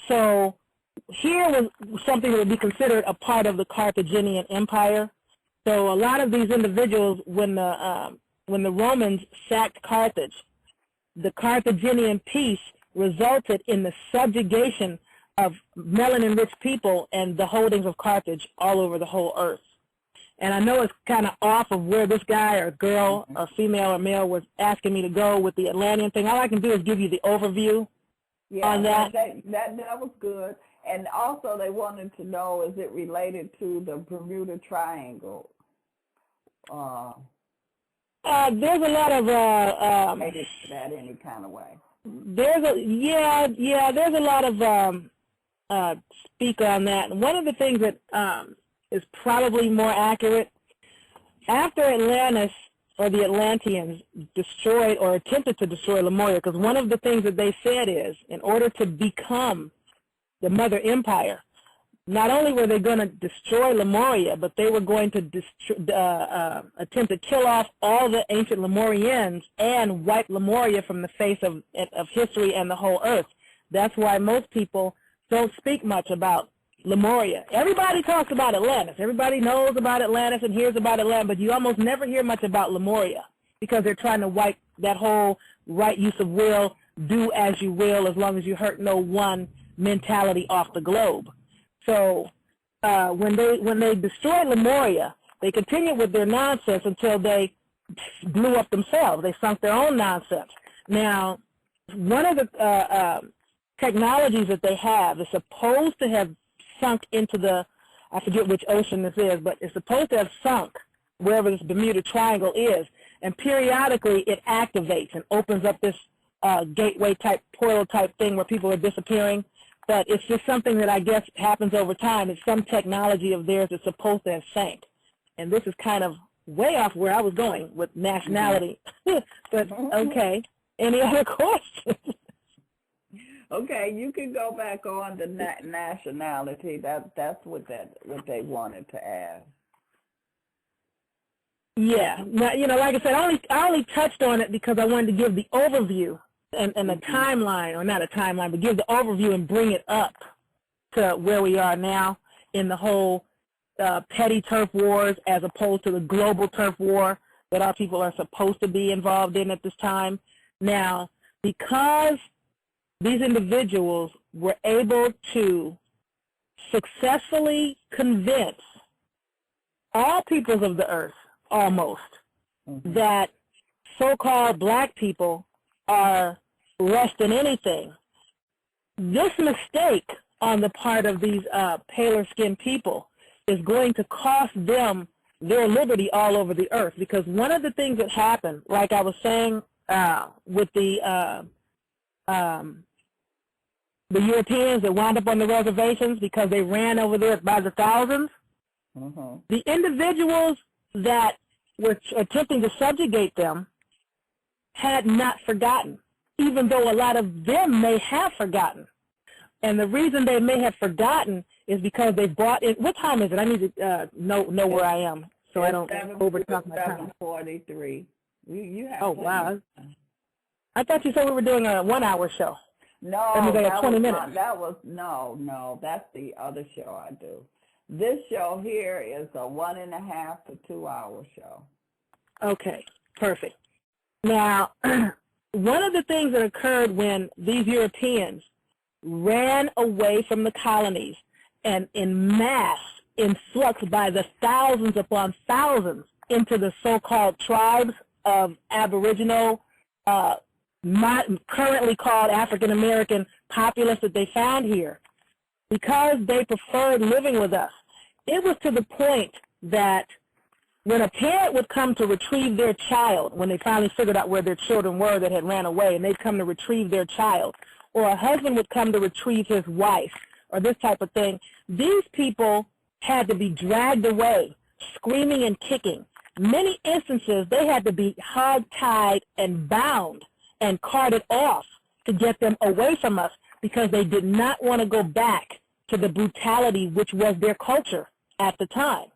So here was something that would be considered a part of the Carthaginian Empire. So a lot of these individuals, when the Romans sacked Carthage, the Carthaginian peace resulted in the subjugation of melanin-rich people and the holdings of Carthage all over the whole earth. And I know it's kind of off of where this guy or girl or female or male was asking me to go with the Atlantean thing. All I can do is give you the overview on that. That was good. And also they wanted to know, is it related to the Bermuda Triangle? There's a lot of related to that any kind of way. There's a lot of speak on that. And one of the things that is probably more accurate, after Atlantis or the Atlanteans destroyed or attempted to destroy Lemuria, because one of the things that they said is, in order to become the Mother Empire, not only were they going to destroy Lemuria, but they were going to attempt to kill off all the ancient Lemurians and wipe Lemuria from the face of history and the whole earth. That's why most people don't speak much about Lemuria. Everybody talks about Atlantis. Everybody knows about Atlantis and hears about Atlantis, but you almost never hear much about Lemuria because they're trying to wipe that whole right use of will, do as you will, as long as you hurt no one mentality off the globe. So when they destroyed Lemuria, they continued with their nonsense until they blew up themselves. They sunk their own nonsense. Now, one of the technologies that they have is supposed to have sunk into the, I forget which ocean this is, but it's supposed to have sunk wherever this Bermuda Triangle is, and periodically it activates and opens up this gateway type, portal type thing where people are disappearing. But it's just something that I guess happens over time. It's some technology of theirs that's supposed to have sank. And this is kind of way off where I was going with nationality. But okay, any other questions? Okay, you can go back on to nationality. That's what they wanted to ask. Yeah, now, like I said, I only touched on it because I wanted to give the overview and a timeline, or not a timeline, but give the overview and bring it up to where we are now in the whole petty turf wars as opposed to the global turf war that our people are supposed to be involved in at this time. Now, because these individuals were able to successfully convince all peoples of the earth, almost, that so-called black people are less than anything. This mistake on the part of these paler-skinned people is going to cost them their liberty all over the earth, because one of the things that happened, like I was saying with the Europeans that wound up on the reservations because they ran over there by the thousands, the individuals that were attempting to subjugate them had not forgotten, even though a lot of them may have forgotten. And the reason they may have forgotten is because they brought in, what time is it? I need to know where I am so I don't overtalk my time. 7:43. You have wow. I thought you said we were doing a 1-hour show. No, that means I got 20 minutes. No, that's the other show I do. This show here is a 1.5 to 2 hour show. Okay, perfect. Now, one of the things that occurred when these Europeans ran away from the colonies and in mass influx by the thousands upon thousands into the so-called tribes of Aboriginal, currently called African-American populace that they found here, because they preferred living with us, it was to the point that when a parent would come to retrieve their child, when they finally figured out where their children were that had ran away, and they'd come to retrieve their child, or a husband would come to retrieve his wife, or this type of thing, these people had to be dragged away, screaming and kicking. Many instances, they had to be hog-tied and bound and carted off to get them away from us because they did not want to go back to the brutality which was their culture at the time.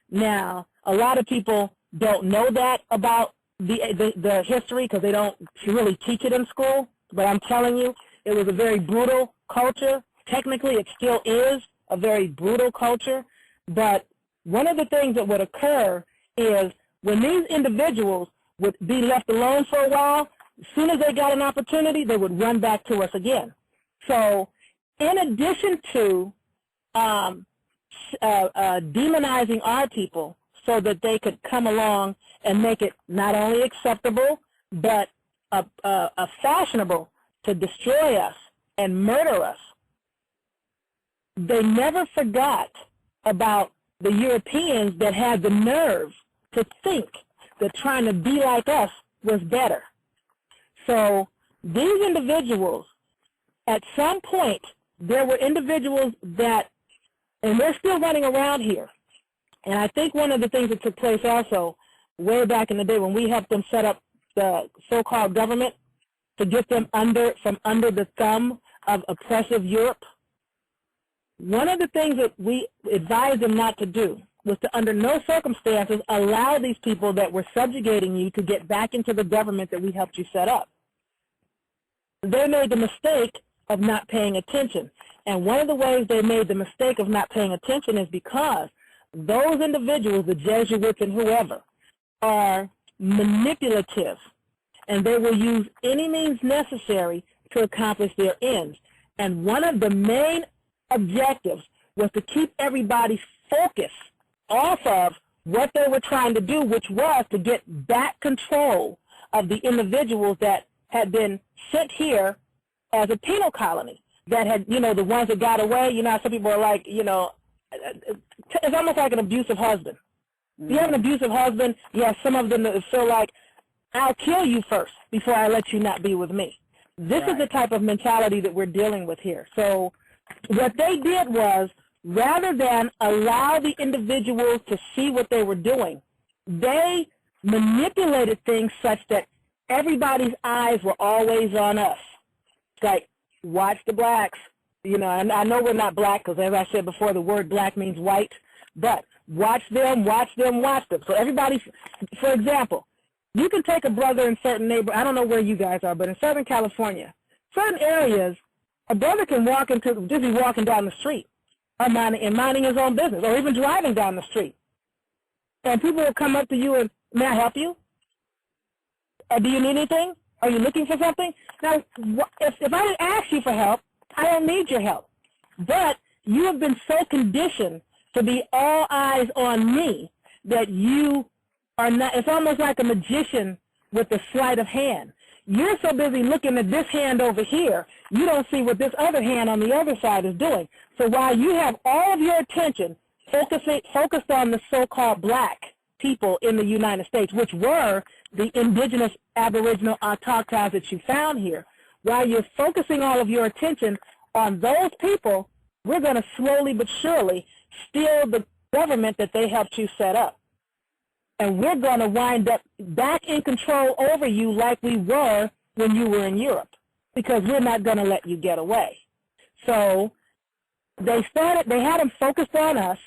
Now, a lot of people don't know that about the history because they don't really teach it in school, but I'm telling you, it was a very brutal culture, technically it still is a very brutal culture, but one of the things that would occur is when these individuals would be left alone for a while, as soon as they got an opportunity, they would run back to us again. So in addition to demonizing our people so that they could come along and make it not only acceptable, but fashionable to destroy us and murder us, they never forgot about the Europeans that had the nerve to think that trying to be like us was better. So these individuals, at some point, there were individuals that, and they're still running around here. And I think one of the things that took place also way back in the day when we helped them set up the so-called government to get them from under the thumb of oppressive Europe, one of the things that we advised them not to do was to, under no circumstances, allow these people that were subjugating you to get back into the government that we helped you set up. They made the mistake of not paying attention. And one of the ways they made the mistake of not paying attention is because those individuals, the Jesuits and whoever, are manipulative, and they will use any means necessary to accomplish their ends. And one of the main objectives was to keep everybody's focus off of what they were trying to do, which was to get back control of the individuals that had been sent here as a penal colony, that had, the ones that got away. Some people are like, it's almost like an abusive husband. You have an abusive husband, some of them that feel like, I'll kill you first before I let you not be with me. This is the type of mentality that we're dealing with here. So what they did was, rather than allow the individuals to see what they were doing, they manipulated things such that everybody's eyes were always on us. It's like, watch the blacks. And I know we're not black because, as I said before, the word black means white, but watch them, watch them, watch them. So everybody, for example, you can take a brother in certain neighborhoods. I don't know where you guys are, but in Southern California, certain areas, a brother can just be walking down the street or minding his own business, or even driving down the street. And people will come up to you and, may I help you? Or do you need anything? Are you looking for something? Now, if I didn't ask you for help, I don't need your help. But you have been so conditioned to be all eyes on me that you are not, it's almost like a magician with a sleight of hand. You're so busy looking at this hand over here, you don't see what this other hand on the other side is doing. So while you have all of your attention focused on the so-called black people in the United States, which were the indigenous aboriginal autochthons that you found here, while you're focusing all of your attention on those people, we're going to slowly but surely steal the government that they helped you set up. And we're going to wind up back in control over you like we were when you were in Europe, because we're not going to let you get away. So they had them focused on us.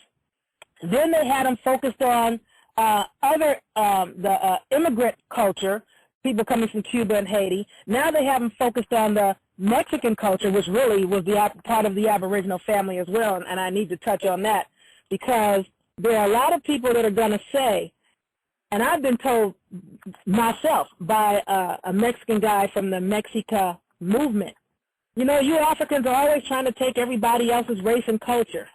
Then they had them focused on the immigrant culture, people coming from Cuba and Haiti. Now they have them focused on the Mexican culture, which really was part of the Aboriginal family as well, and I need to touch on that, because there are a lot of people that are going to say, and I've been told myself by a Mexican guy from the Mexica movement, you Africans are always trying to take everybody else's race and culture.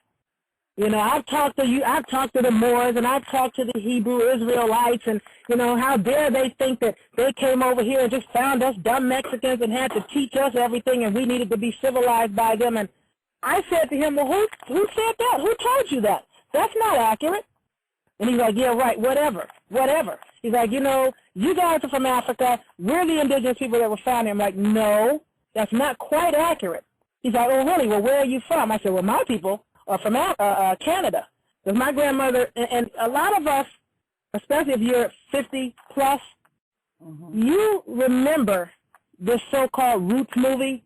I've talked to the Moors, and I've talked to the Hebrew Israelites, and, how dare they think that they came over here and just found us dumb Mexicans and had to teach us everything, and we needed to be civilized by them. And I said to him, well, who said that? Who told you that? That's not accurate. And he's like, yeah, right, whatever. He's like, you guys are from Africa. We're the indigenous people that were found here. I'm like, no, that's not quite accurate. He's like, oh, really? Well, where are you from? I said, well, my people are from Canada. Because my grandmother, and a lot of us, especially if you're 50 plus, you remember this so-called Roots movie,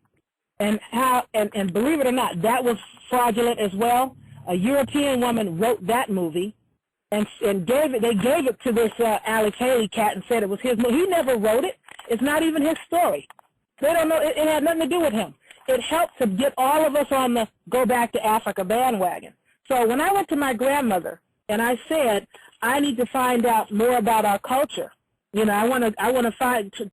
and how, and believe it or not, that was fraudulent as well. A European woman wrote that movie, and they gave it to this Alex Haley cat and said it was his movie. He never wrote it. It's not even his story. They don't know. It had nothing to do with him. it helped to get all of us on the go back to Africa bandwagon. So when I went to my grandmother and I said, I need to find out more about our culture, you know, I want to